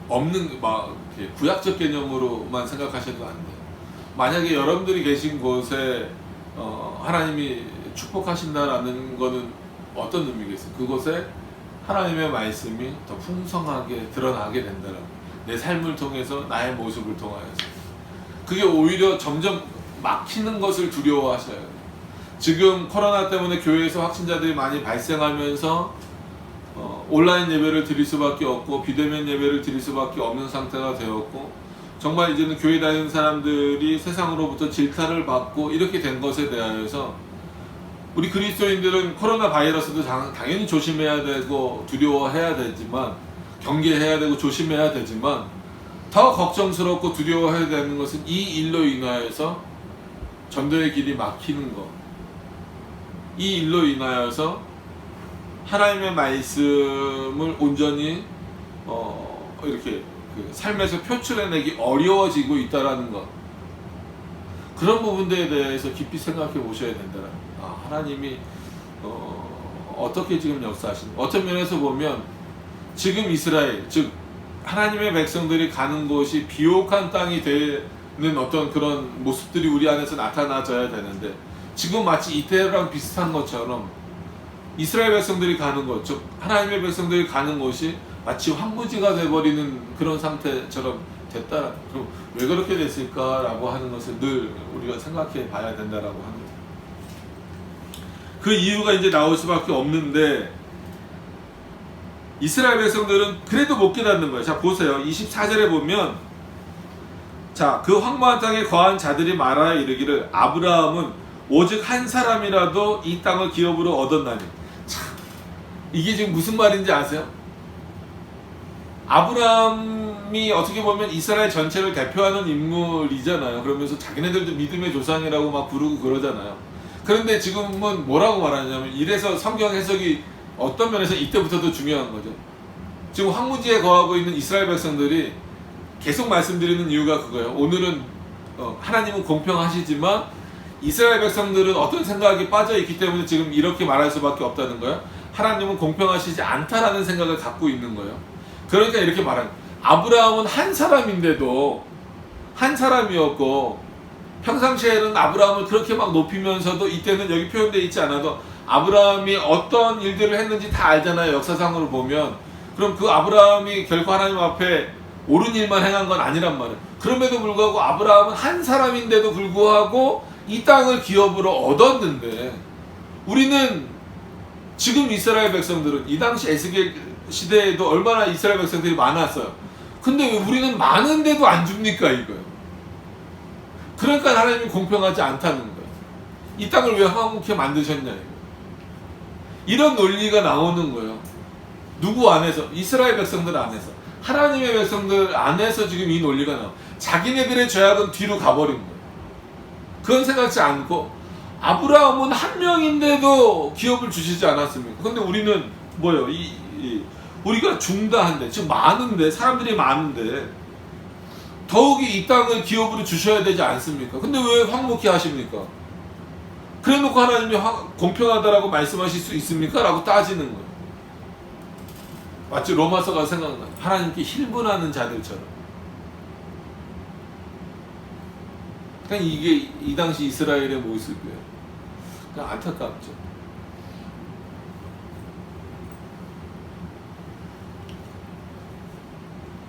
없는 이렇게 구약적 개념으로만 생각하셔도 안 돼요. 만약에 여러분들이 계신 곳에 하나님이 축복하신다라는 거는 어떤 의미겠어요? 그곳에 하나님의 말씀이 더 풍성하게 드러나게 된다는, 내 삶을 통해서, 나의 모습을 통하여서. 그게 오히려 점점 막히는 것을 두려워하셔요. 지금 코로나 때문에 교회에서 확진자들이 많이 발생하면서 온라인 예배를 드릴 수밖에 없고 비대면 예배를 드릴 수밖에 없는 상태가 되었고, 정말 이제는 교회 다니는 사람들이 세상으로부터 질타를 받고 이렇게 된 것에 대하여서 우리 그리스도인들은 코로나 바이러스도 당연히 조심해야 되고 두려워해야 되지만, 경계해야 되고 조심해야 되지만, 더 걱정스럽고 두려워해야 되는 것은 이 일로 인하여서 전도의 길이 막히는 것, 이 일로 인하여서 하나님의 말씀을 온전히 이렇게 삶에서 표출해내기 어려워지고 있다라는 것, 그런 부분들에 대해서 깊이 생각해 보셔야 된다라는. 하나님이 어떻게 지금 역사하시는, 어떤 면에서 보면 지금 이스라엘, 즉 하나님의 백성들이 가는 곳이 비옥한 땅이 되는 어떤 그런 모습들이 우리 안에서 나타나져야 되는데, 지금 마치 이때랑 비슷한 것처럼 이스라엘 백성들이 가는 곳, 즉 하나님의 백성들이 가는 곳이 마치 황무지가 돼버리는 그런 상태처럼 됐다. 그럼 왜 그렇게 됐을까라고 하는 것을 늘 우리가 생각해 봐야 된다라고 합니다. 그 이유가 이제 나올 수밖에 없는데, 이스라엘 백성들은 그래도 못 깨닫는 거예요. 자, 보세요. 24절에 보면, 자, 그 황무한 땅에 거한 자들이 말하여 이르기를 아브라함은 오직 한 사람이라도 이 땅을 기업으로 얻었나니. 참, 이게 지금 무슨 말인지 아세요? 아브라함이 어떻게 보면 이스라엘 전체를 대표하는 인물이잖아요. 그러면서 자기네들도 믿음의 조상이라고 막 부르고 그러잖아요. 그런데 지금은 뭐라고 말하냐면, 이래서 성경 해석이 어떤 면에서 이때부터도 중요한 거죠. 지금 황무지에 거하고 있는 이스라엘 백성들이 계속 말씀드리는 이유가 그거예요. 오늘은 하나님은 공평하시지만 이스라엘 백성들은 어떤 생각이 빠져 있기 때문에 지금 이렇게 말할 수밖에 없다는 거예요. 하나님은 공평하시지 않다라는 생각을 갖고 있는 거예요. 그러니까 이렇게 말하는 거예요. 아브라함은 한 사람인데도, 한 사람이었고, 평상시에는 아브라함을 그렇게 막 높이면서도, 이때는 여기 표현되어 있지 않아도 아브라함이 어떤 일들을 했는지 다 알잖아요. 역사상으로 보면. 그럼 그 아브라함이 결코 하나님 앞에 옳은 일만 행한 건 아니란 말이에요. 그럼에도 불구하고 아브라함은 한 사람인데도 불구하고 이 땅을 기업으로 얻었는데, 우리는 지금 이스라엘 백성들은 이 당시 에스겔 시대에도 얼마나 이스라엘 백성들이 많았어요. 근데 왜 우리는 많은데도 안 줍니까, 이거예요. 그러니까 하나님이 공평하지 않다는 거예요. 이 땅을 왜 황무케 만드셨냐, 이거. 이런 논리가 나오는 거예요. 누구 안에서? 이스라엘 백성들 안에서. 하나님의 백성들 안에서 지금 이 논리가 나와요. 자기네들의 죄악은 뒤로 가버린 거예요. 그건 생각지 않고, 아브라함은 한 명인데도 기업을 주시지 않았습니까? 근데 우리는 뭐예요? 우리가 중다한데, 지금 많은데, 사람들이 많은데 더욱이 이 땅을 기업으로 주셔야 되지 않습니까? 근데 왜 황무케 하십니까? 그래 놓고 하나님이 공평하다라고 말씀하실 수 있습니까? 라고 따지는 거예요. 마치 로마서가 생각나요. 하나님께 힐문하는 자들처럼. 그냥 이게 이 당시 이스라엘의 모습이에요. 그냥 안타깝죠.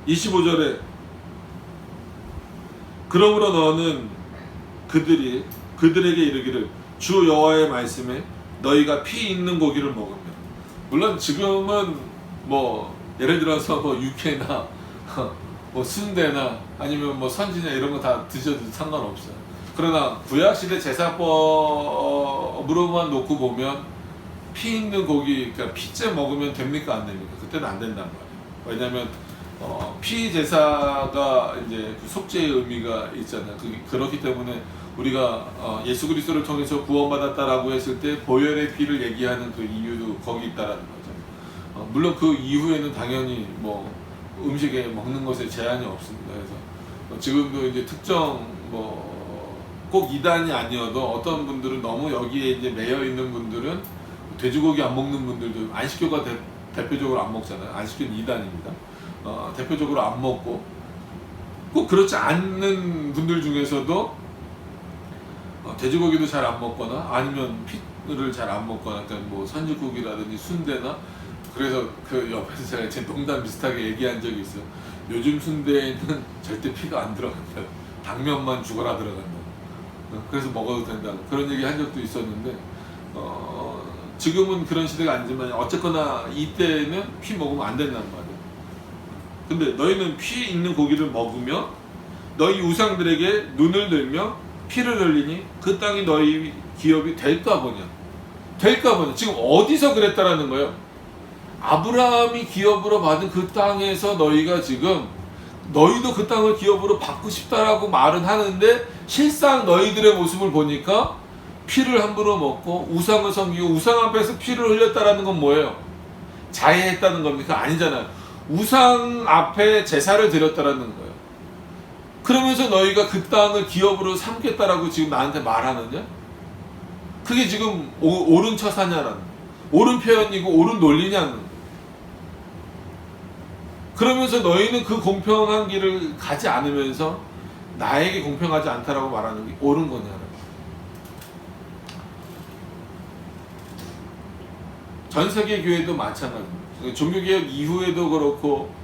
(25절에) 그러므로 너는 그들에게 이르기를 주 여호와의 말씀에 너희가 피 있는 고기를 먹으면, 물론 지금은 뭐 예를 들어서 뭐 육회나 뭐 순대나 아니면 뭐 선지나 이런 거 다 드셔도 상관없어요. 그러나 구약시대 제사법으로만 놓고 보면 피 있는 고기, 그러니까 피째 먹으면 됩니까 안 됩니까? 그때는 안 된단 말이에요. 왜냐하면 피 제사가 이제 그 속죄의 의미가 있잖아요. 그렇기 때문에 우리가 예수 그리스도를 통해서 구원받았다라고 했을 때 보혈의 피를 얘기하는 그 이유도 거기 있다라는 거죠. 물론 그 이후에는 당연히 뭐 음식에 먹는 것에 제한이 없습니다. 그래서 지금도 이제 특정 뭐 꼭 이단이 아니어도 어떤 분들은 너무 여기에 이제 매여 있는 분들은 돼지고기 안 먹는 분들도, 안식교가 대표적으로 안 먹잖아요. 안식교는 이단입니다. 대표적으로 안 먹고, 꼭 그렇지 않는 분들 중에서도 돼지고기도 잘 안 먹거나 아니면 피를 잘 안 먹거나, 그러니까 뭐 선지국이라든지 순대나, 그래서 그 옆에서 제가 제 농담 비슷하게 얘기한 적이 있어요. 요즘 순대에는 절대 피가 안 들어간다. 당면만 죽어라 들어간다. 그래서 먹어도 된다고 그런 얘기 한 적도 있었는데, 지금은 그런 시대가 아니지만 어쨌거나 이때는 피 먹으면 안 된다는 말이에요. 근데 너희는 피 있는 고기를 먹으며 너희 우상들에게 눈을 들며 피를 흘리니 그 땅이 너희 기업이 될까 보냐. 될까 보냐. 지금 어디서 그랬다라는 거예요. 아브라함이 기업으로 받은 그 땅에서 너희가 지금 너희도 그 땅을 기업으로 받고 싶다라고 말은 하는데, 실상 너희들의 모습을 보니까 피를 함부로 먹고 우상을 섬기고 우상 앞에서 피를 흘렸다라는 건 뭐예요? 자해했다는 겁니까? 아니잖아요. 우상 앞에 제사를 드렸다라는 거예요. 그러면서 너희가 그 땅을 기업으로 삼겠다라고 지금 나한테 말하느냐? 그게 지금 옳은 처사냐라는 거예요. 옳은 표현이고 옳은 논리냐는 거예요. 그러면서 너희는 그 공평한 길을 가지 않으면서 나에게 공평하지 않다라고 말하는 게 옳은 거냐라는 거예요. 전 세계 교회도 마찬가지입니다. 종교개혁 이후에도 그렇고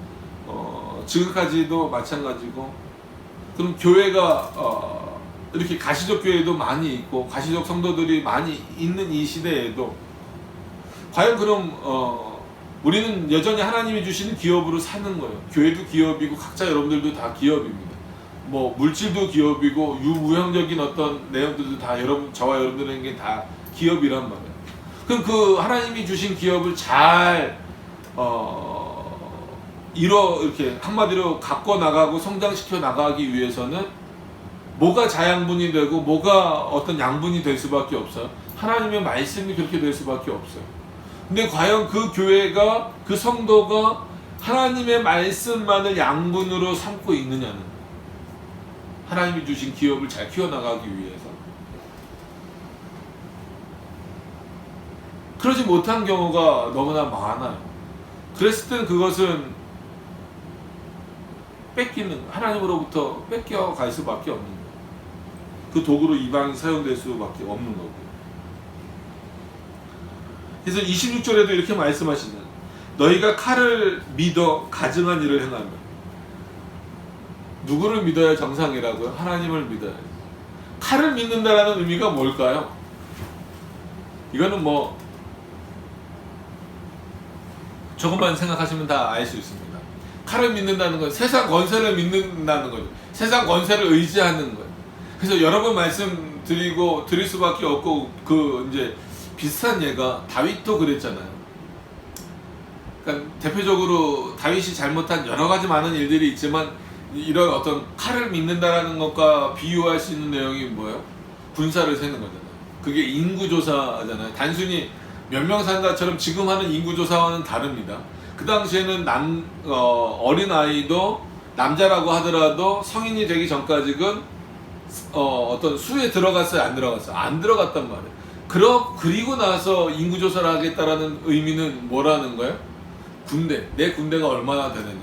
지금까지도 마찬가지고, 그럼 교회가 이렇게 가시적 교회도 많이 있고 가시적 성도들이 많이 있는 이 시대에도 과연 그럼 우리는 여전히 하나님이 주시는 기업으로 사는 거예요. 교회도 기업이고 각자 여러분들도 다 기업입니다. 뭐 물질도 기업이고 유무형적인 어떤 내용들도 다 저와 여러분들에게 다 기업이란 말이에요. 그럼 그 하나님이 주신 기업을 잘 이렇게 한마디로 갖고 나가고 성장시켜 나가기 위해서는 뭐가 자양분이 되고 뭐가 어떤 양분이 될 수밖에 없어요. 하나님의 말씀이 그렇게 될 수밖에 없어요. 근데 과연 그 교회가, 그 성도가 하나님의 말씀만을 양분으로 삼고 있느냐는, 하나님이 주신 기업을 잘 키워나가기 위해서. 그러지 못한 경우가 너무나 많아요. 그랬을 때는 그것은 하나님으로부터 뺏겨갈 수밖에 없는 거예요. 그 도구로 이방이 사용될 수밖에 없는 거고요. 그래서 26절에도 이렇게 말씀하시는, 너희가 칼을 믿어 가증한 일을 행하면, 누구를 믿어야 정상이라고요? 하나님을 믿어야. 칼을 믿는다라는 의미가 뭘까요? 이거는 뭐 조금만 생각하시면 다 알 수 있습니다. 칼을 믿는다는 건 세상 권세를 믿는다는 거죠. 세상 권세를 의지하는 거예요. 그래서 여러 번 드릴 수밖에 없고, 이제 비슷한 예가 다윗도 그랬잖아요. 그러니까 대표적으로 다윗이 잘못한 여러 가지 많은 일들이 있지만, 이런 어떤 칼을 믿는다라는 것과 비유할 수 있는 내용이 뭐예요? 군사를 세는 거잖아요. 그게 인구조사잖아요. 단순히 몇 명 산다처럼 지금 하는 인구조사와는 다릅니다. 그 당시에는 어린아이도 남자라고 하더라도 성인이 되기 전까지는 어떤 수에 들어갔어요? 안 들어갔어요? 안 들어갔단 말이에요. 그리고 나서 인구조사를 하겠다라는 의미는 뭐라는 거예요? 내 군대가 얼마나 되느냐.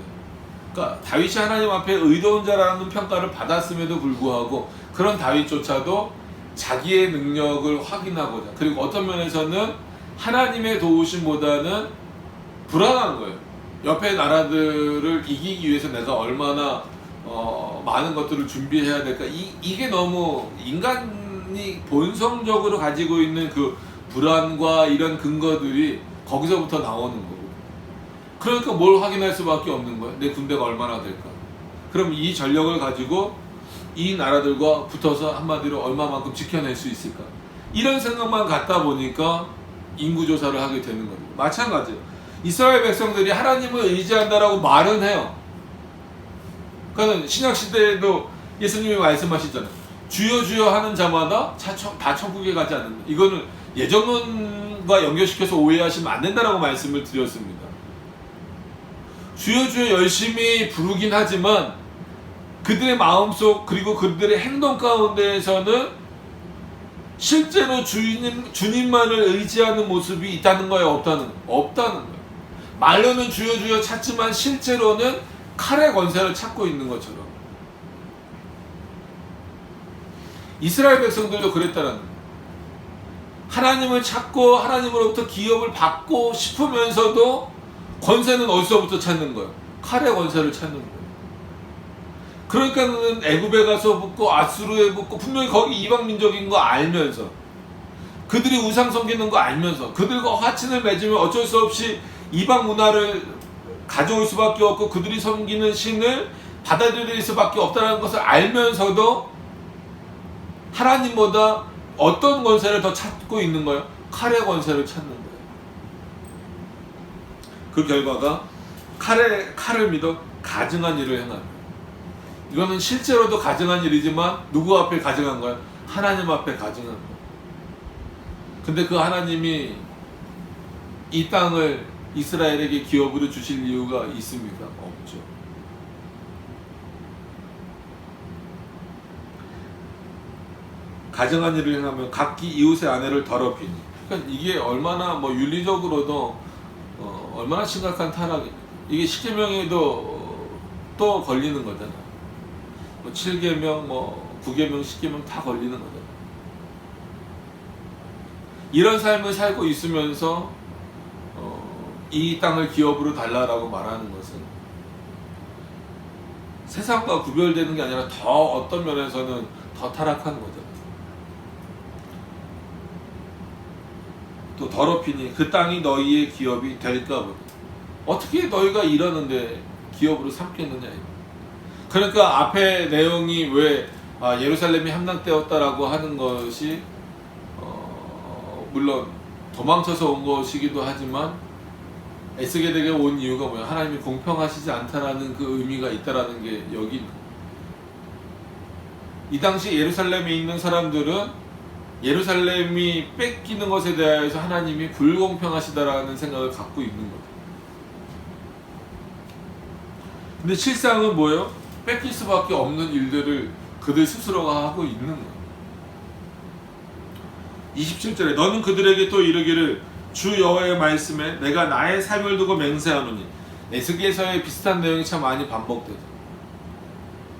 그러니까 다윗이 하나님 앞에 의로운 자라는 평가를 받았음에도 불구하고 그런 다윗조차도 자기의 능력을 확인하고자, 그리고 어떤 면에서는 하나님의 도우심보다는 불안한 거예요. 옆에 나라들을 이기기 위해서 내가 얼마나 많은 것들을 준비해야 될까. 이게 너무 인간이 본성적으로 가지고 있는 그 불안과 이런 근거들이 거기서부터 나오는 거고. 그러니까 뭘 확인할 수밖에 없는 거예요. 내 군대가 얼마나 될까. 그럼 이 전력을 가지고 이 나라들과 붙어서 한마디로 얼마만큼 지켜낼 수 있을까. 이런 생각만 갖다 보니까 인구조사를 하게 되는 겁니다. 마찬가지예요. 이스라엘 백성들이 하나님을 의지한다라고 말은 해요. 그러니까 신약시대에도 예수님이 말씀하시잖아요. 주여 주여 하는 자마다 다 천국에 가지 않는다. 이거는 예전론과 연결시켜서 오해하시면 안 된다라고 말씀을 드렸습니다. 주여 주여 열심히 부르긴 하지만 그들의 마음속 그리고 그들의 행동 가운데에서는 실제로 주님만을 의지하는 모습이 있다는 거예요? 없다는 거예요. 말로는 주여 주여 찾지만 실제로는 칼의 권세를 찾고 있는 것처럼. 이스라엘 백성들도 그랬다는 거예요. 하나님을 찾고 하나님으로부터 기업을 받고 싶으면서도 권세는 어디서부터 찾는 거예요? 칼의 권세를 찾는 거예요. 그러니까는 애굽에 가서 붙고 아수르에 붙고 분명히 거기 이방 민족인 거 알면서, 그들이 우상 섬기는 거 알면서, 그들과 화친을 맺으면 어쩔 수 없이 이방 문화를 가져올 수밖에 없고 그들이 섬기는 신을 받아들일 수밖에 없다는 것을 알면서도 하나님보다 어떤 권세를 더 찾고 있는 거예요? 칼의 권세를 찾는 거예요. 그 결과가 칼을 믿어 가증한 일을 행합니다. 이거는 실제로도 가증한 일이지만 누구 앞에 가증한 거예요? 하나님 앞에 가증한 거예요. 근데 그 하나님이 이 땅을 이스라엘에게 기업으로 주실 이유가 있습니까? 없죠. 가증한 일을 행하면 각기 이웃의 아내를 더럽히니. 그러니까 이게 얼마나 윤리적으로도 얼마나 심각한 타락입니다. 이게 10계명에도 또 걸리는 거잖아요. 7계명, 9계명, 10계명 다 걸리는 거잖아요. 이런 삶을 살고 있으면서 이 땅을 기업으로 달라라고 말하는 것은 세상과 구별되는 게 아니라 더 어떤 면에서는 더 타락한 거죠. 또 더럽히니 그 땅이 너희의 기업이 될까 보니. 어떻게 너희가 일하는데 기업으로 삼겠느냐. 그러니까 앞에 내용이 왜 예루살렘이 함락되었다라고 하는 것이 물론 도망쳐서 온 것이기도 하지만 에스겔에게 온 이유가 뭐야? 하나님이 공평하시지 않다라는 그 의미가 있다라는 게 여기 있는 거예요. 이 당시 예루살렘에 있는 사람들은 예루살렘이 뺏기는 것에 대해서 하나님이 불공평하시다라는 생각을 갖고 있는 거예요. 근데 실상은 뭐예요? 뺏길 수밖에 없는 일들을 그들 스스로가 하고 있는 거예요. 27절에 너는 그들에게 또 이르기를 주 여호와의 말씀에 내가 나의 삶을 두고 맹세하노니. 에스겔서에 비슷한 내용이 참 많이 반복되죠.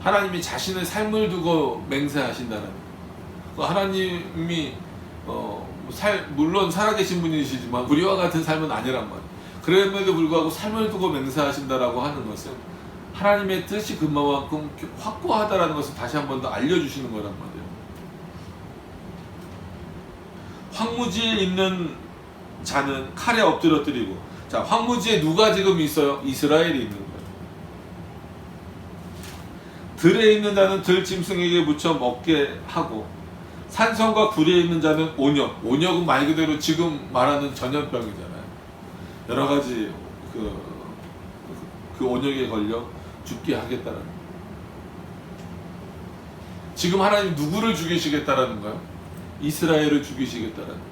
하나님이 자신의 삶을 두고 맹세하신다는 거예요. 하나님이 물론 살아계신 분이시지만 우리와 같은 삶은 아니란 말이에요. 그럼에도 불구하고 삶을 두고 맹세하신다라고 하는 것은 하나님의 뜻이 그만큼 확고하다라는 것을 다시 한 번 더 알려주시는 거란 말이에요. 황무지에 있는 자는 칼에 엎드러뜨리고. 자, 황무지에 누가 지금 있어요? 이스라엘이 있는 거예요. 들에 있는 자는 들짐승에게 묻혀 먹게 하고, 산성과 굴에 있는 자는 온역은 말 그대로 지금 말하는 전염병이잖아요. 여러 가지 그 온역에 걸려 죽게 하겠다는 거예요. 지금 하나님 누구를 죽이시겠다라는 거예요? 이스라엘을 죽이시겠다라는 거예요.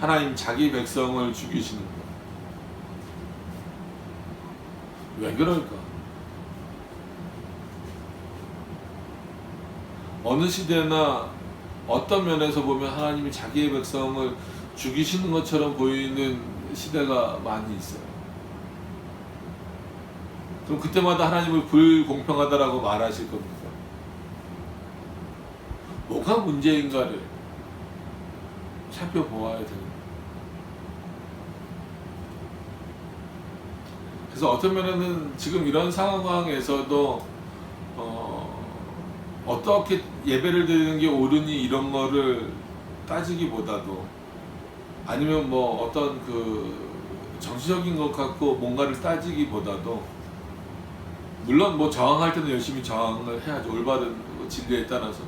하나님 자기 백성을 죽이시는 거예요. 왜 그럴까? 어느 시대나 어떤 면에서 보면 하나님이 자기의 백성을 죽이시는 것처럼 보이는 시대가 많이 있어요. 그럼 그때마다 하나님을 불공평하다라고 말하실 겁니다. 뭐가 문제인가를 살펴보아야 됩니다. 그래서 어떤 면에는 지금 이런 상황에서도 어떻게 예배를 드리는 게 옳으니 이런 거를 따지기보다도, 아니면 뭐 어떤 그 정치적인 것 갖고 뭔가를 따지기보다도, 물론 뭐 저항할 때는 열심히 저항을 해야죠. 올바른 진리에 따라서.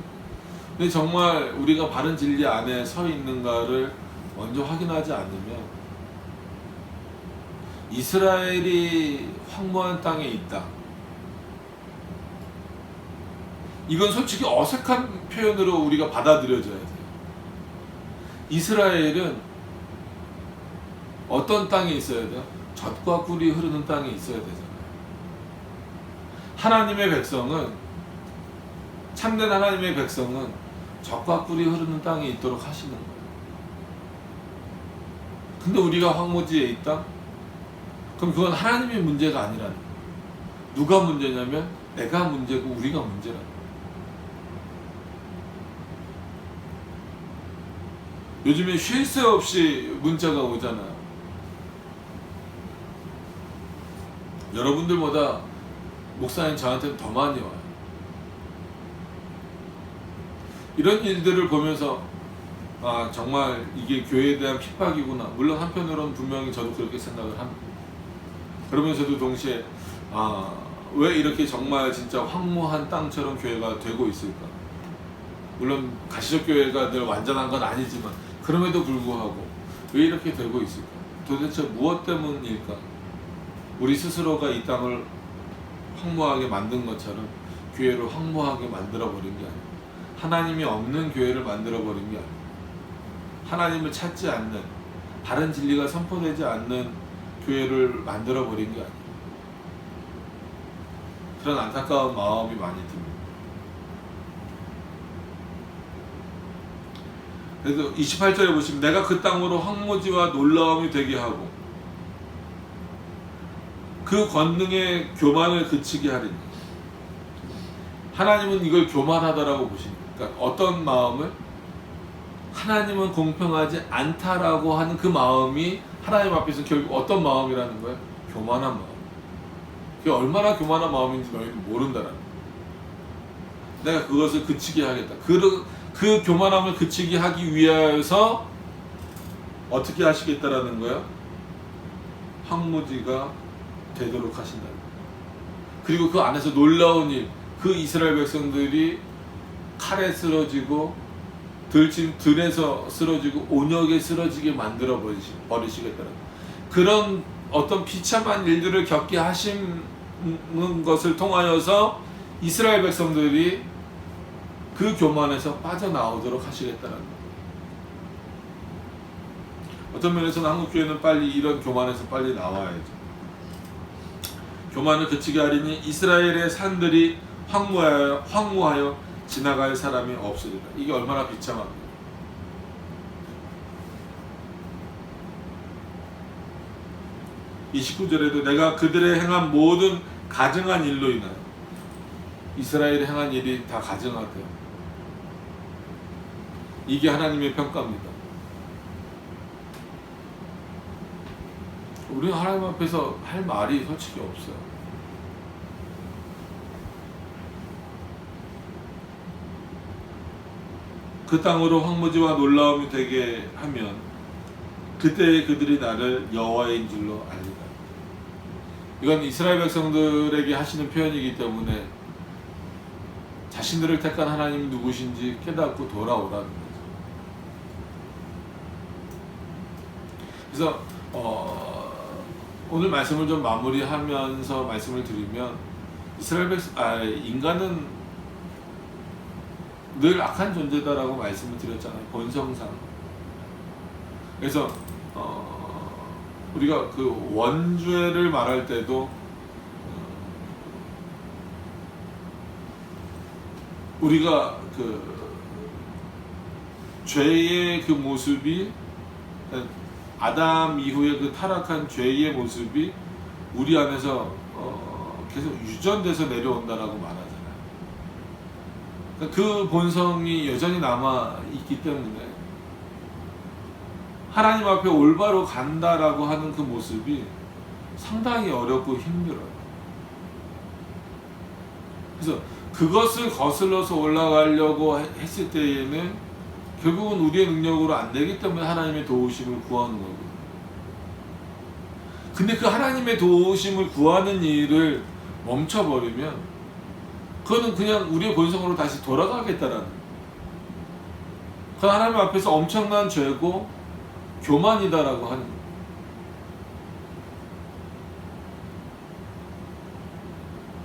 근데 정말 우리가 바른 진리 안에 서 있는가를 먼저 확인하지 않으면, 이스라엘이 황무한 땅에 있다, 이건 솔직히 어색한 표현으로 우리가 받아들여져야 돼요. 이스라엘은 어떤 땅에 있어야 돼요? 젖과 꿀이 흐르는 땅에 있어야 되잖아요. 하나님의 백성은, 참된 하나님의 백성은 젖과 꿀이 흐르는 땅에 있도록 하시는 거예요. 근데 우리가 황무지에 있다? 그럼 그건 하나님의 문제가 아니라는 거예요. 누가 문제냐면 내가 문제고 우리가 문제라는 거예요. 요즘에 쉴 새 없이 문자가 오잖아요. 여러분들보다 목사님 저한테는 더 많이 와요. 이런 일들을 보면서 아, 정말 이게 교회에 대한 핍박이구나. 물론 한편으로는 분명히 저도 그렇게 생각을 합니다. 그러면서도 동시에 아, 왜 이렇게 정말 진짜 황무한 땅처럼 교회가 되고 있을까? 물론 가시적 교회가 늘 완전한 건 아니지만 그럼에도 불구하고 왜 이렇게 되고 있을까? 도대체 무엇 때문일까? 우리 스스로가 이 땅을 황무하게 만든 것처럼 교회를 황무하게 만들어버린 게 아니에요. 하나님이 없는 교회를 만들어버린 게 아니에요. 하나님을 찾지 않는, 바른 진리가 선포되지 않는 교회를 만들어버린 게 아니에요. 그런 안타까운 마음이 많이 듭니다. 그래서 28절에 보시면 내가 그 땅으로 황무지와 놀라움이 되게 하고 그 권능의 교만을 그치게 하리니. 하나님은 이걸 교만하다라고 보십니다. 그러니까 어떤 마음을, 하나님은 공평하지 않다라고 하는 그 마음이 하나님 앞에서 결국 어떤 마음이라는 거예요? 교만한 마음. 그게 얼마나 교만한 마음인지 너희는 모른다라는 거예요. 내가 그것을 그치게 하겠다. 그 교만함을 그치게 하기 위해서 어떻게 하시겠다라는 거예요? 황무지가 되도록 하신다. 그리고 그 안에서 놀라운 일, 그 이스라엘 백성들이 칼에 쓰러지고 들에서 쓰러지고 온역에 쓰러지게 만들어 버리시겠다는 그런 어떤 비참한 일들을 겪게 하시는 것을 통하여서 이스라엘 백성들이 그 교만에서 빠져나오도록 하시겠다는 거예요. 어떤 면에서는 한국교회는 빨리 이런 교만에서 빨리 나와야죠. 교만을 그치게 하리니 이스라엘의 산들이 황무하여 지나갈 사람이 없으리라. 이게 얼마나 비참합니까? 이 19절에도 내가 그들의 행한 모든 가증한 일로 인하여, 이스라엘이 행한 일이 다 가증하대요. 이게 하나님의 평가입니다. 우리는 하나님 앞에서 할 말이 솔직히 없어요. 그 땅으로 황무지와 놀라움이 되게 하면 그때 그들이 나를 여호와인 줄로 알리라. 이건 이스라엘 백성들에게 하시는 표현이기 때문에 자신들을 택한 하나님이 누구신지 깨닫고 돌아오라는 거죠. 그래서 오늘 말씀을 좀 마무리하면서 말씀을 드리면, 인간은 늘 악한 존재다라고 말씀을 드렸잖아요. 본성상. 그래서 우리가 그 원죄를 말할 때도 우리가 그 죄의 그 모습이, 아담 이후의 그 타락한 죄의 모습이 우리 안에서 계속 유전돼서 내려온다라고 말하잖아요. 그 본성이 여전히 남아 있기 때문에 하나님 앞에 올바로 간다라고 하는 그 모습이 상당히 어렵고 힘들어요. 그래서 그것을 거슬러서 올라가려고 했을 때에는 결국은 우리의 능력으로 안 되기 때문에 하나님의 도우심을 구하는 거거든요. 근데 그 하나님의 도우심을 구하는 일을 멈춰버리면 그거는 그냥 우리의 본성으로 다시 돌아가겠다라는 거예요. 그 하나님 앞에서 엄청난 죄고 교만이다라고 하는 거예요.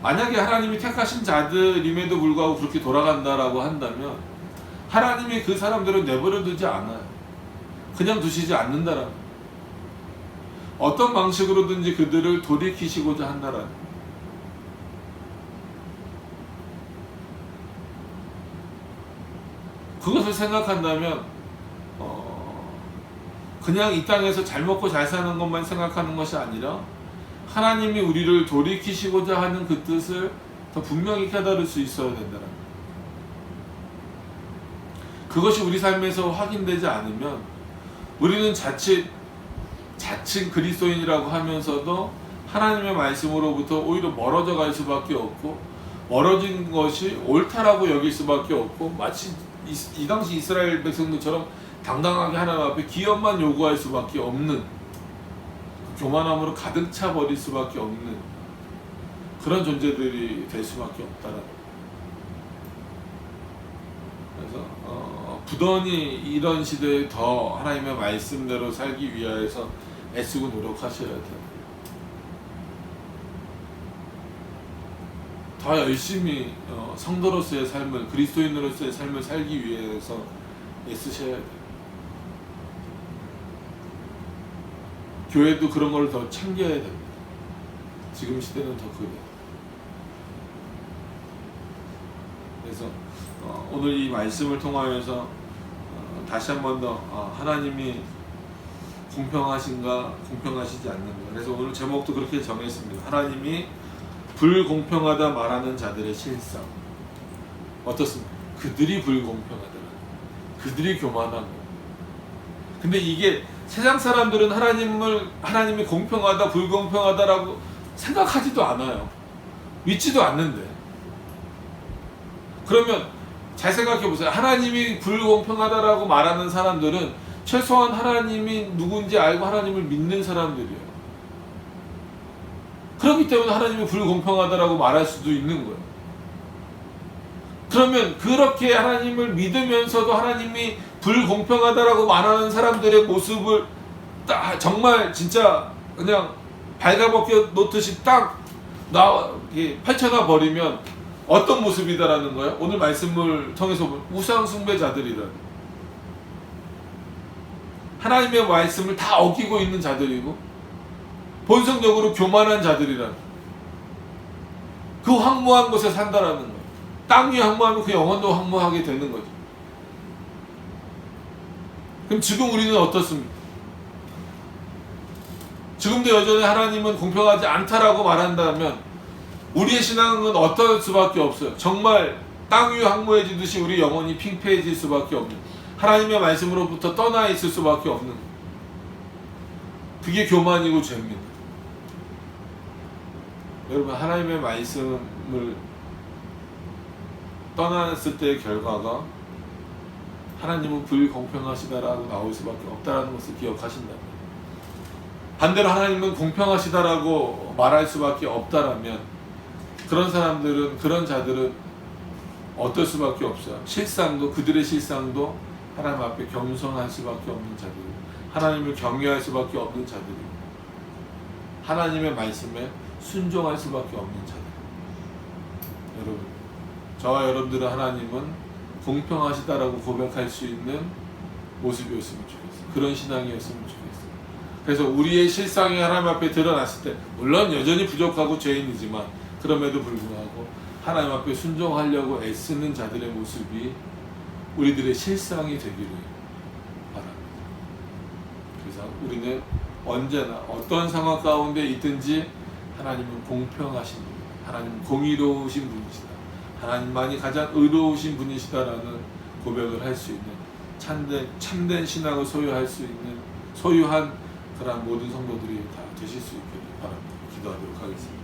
만약에 하나님이 택하신 자들임에도 불구하고 그렇게 돌아간다라고 한다면 하나님이 그 사람들을 내버려 두지 않아요. 그냥 두시지 않는다라는 거예요. 어떤 방식으로든지 그들을 돌이키시고자 한다라는 거예요. 그것을 생각한다면 그냥 이 땅에서 잘 먹고 잘 사는 것만 생각하는 것이 아니라 하나님이 우리를 돌이키시고자 하는 그 뜻을 더 분명히 깨달을 수 있어야 된다는 거예요. 그것이 우리 삶에서 확인되지 않으면 우리는 자칫 그리스도인이라고 하면서도 하나님의 말씀으로부터 오히려 멀어져 갈 수밖에 없고, 멀어진 것이 옳다라고 여길 수밖에 없고, 마치 이 당시 이스라엘 백성들처럼 당당하게 하나님 앞에 기업만 요구할 수밖에 없는, 교만함으로 가득 차 버릴 수밖에 없는 그런 존재들이 될 수밖에 없다는 거예요. 그래서 부단히 이런 시대에 더 하나님의 말씀대로 살기 위하여서 애쓰고 노력하셔야 돼요. 더 열심히 성도로서의 삶을, 그리스도인으로서의 삶을 살기 위해서 애쓰셔야 돼요. 교회도 그런 걸 더 챙겨야 됩니다. 지금 시대는 더 그래요. 그래서 오늘 이 말씀을 통하여서 다시 한 번 더 하나님이 공평하신가 공평하시지 않는가. 그래서 오늘 제목도 그렇게 정했습니다. 하나님이 불공평하다 말하는 자들의 실상. 어떻습니까? 그들이 불공평하다, 그들이 교만하고. 근데 이게 세상 사람들은 하나님이 공평하다 불공평하다라고 생각하지도 않아요. 믿지도 않는데. 그러면 잘 생각해 보세요. 하나님이 불공평하다라고 말하는 사람들은 최소한 하나님이 누군지 알고 하나님을 믿는 사람들이에요. 그렇기 때문에 하나님이 불공평하다라고 말할 수도 있는 거예요. 그러면 그렇게 하나님을 믿으면서도 하나님이 불공평하다라고 말하는 사람들의 모습을 딱 정말 진짜 그냥 발가벗겨 놓듯이 딱 펼쳐놔 버리면 어떤 모습이다라는 거예요? 오늘 말씀을 통해서 보면 우상 숭배자들이다. 하나님의 말씀을 다 어기고 있는 자들이고 본성적으로 교만한 자들이라는, 그 황무한 곳에 산다라는 거예요. 땅 위에 황무하면 그 영혼도 황무하게 되는 거죠. 그럼 지금 우리는 어떻습니까? 지금도 여전히 하나님은 공평하지 않다라고 말한다면 우리의 신앙은 어떨 수밖에 없어요. 정말 땅 위에 황무해지듯이 우리 영혼이 팽배해질 수밖에 없는, 하나님의 말씀으로부터 떠나 있을 수밖에 없는, 그게 교만이고 죄입니다. 여러분, 하나님의 말씀을 떠났을 때의 결과가 하나님은 불공평하시다라고 나올 수밖에 없다라는 것을 기억하신다면, 반대로 하나님은 공평하시다라고 말할 수밖에 없다라면 그런 사람들은, 그런 자들은 어떨 수밖에 없어요. 실상도, 그들의 실상도 하나님 앞에 겸손할 수밖에 없는 자들이고 하나님을 경외할 수밖에 없는 자들이고 하나님의 말씀에 순종할 수밖에 없는 자들. 여러분, 저와 여러분들의 하나님은 공평하시다라고 고백할 수 있는 모습이었으면 좋겠어요. 그런 신앙이었으면 좋겠어요. 그래서 우리의 실상이 하나님 앞에 드러났을 때, 물론 여전히 부족하고 죄인이지만 그럼에도 불구하고 하나님 앞에 순종하려고 애쓰는 자들의 모습이 우리들의 실상이 되기를 바랍니다. 그래서 우리는 언제나 어떤 상황 가운데 있든지 하나님은 공평하신 분이다. 하나님은 공의로우신 분이시다. 하나님만이 가장 의로우신 분이시다라는 고백을 할 수 있는 참된 신앙을 소유한 그러한 모든 성도들이 다 되실 수 있기를 바랍니다. 기도하도록 하겠습니다.